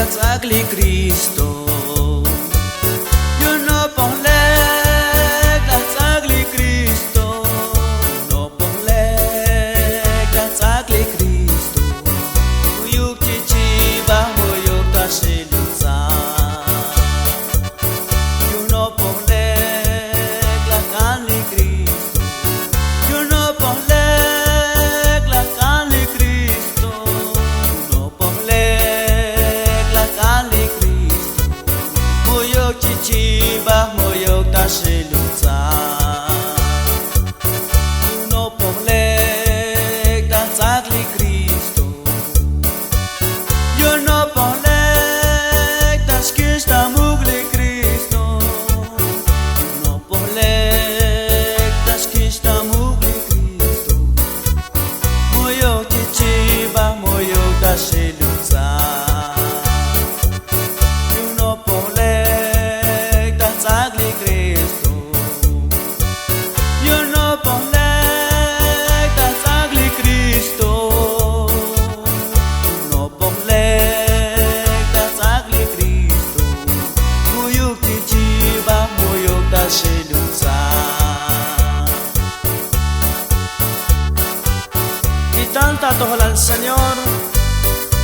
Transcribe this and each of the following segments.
tsagli Cristo. You no ponle la tsagli Cristo. No ponle la tsagli Cristo. Uyuk chichiba moyok tashiluza. You no ponle la kanli Cristo. You no ponle la kanli Cristo. No ponle la kanli Cristo. Moyok chichiba moyok tashiluza. You no ponle la tsagli Cristo. You no ponle tashkista mugli Cristo. You no ponle tashkista mugli Cristo. Moyok chichiba moyok tashiluza. You no ponle tashagli Cristo. You no ponle tashagli Cristo. You no ponle tashagli Cristo. Moyok chichiba moyok tashiluza. Y tanta tohlan Señor,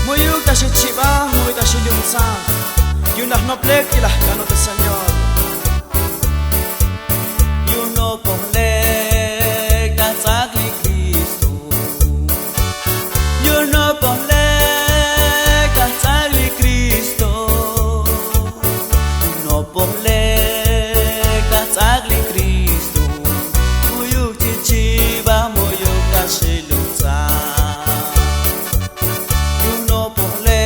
moyok tashichiba moyok tashiluza. Y unas no plek y las ganas del Señor. You no ponle tashagli Cristo. You no ponle tashagli Cristo. You no ponle tashagli Cristo. Moyok chichiba moyok tashiluza. You no ponle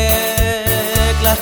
la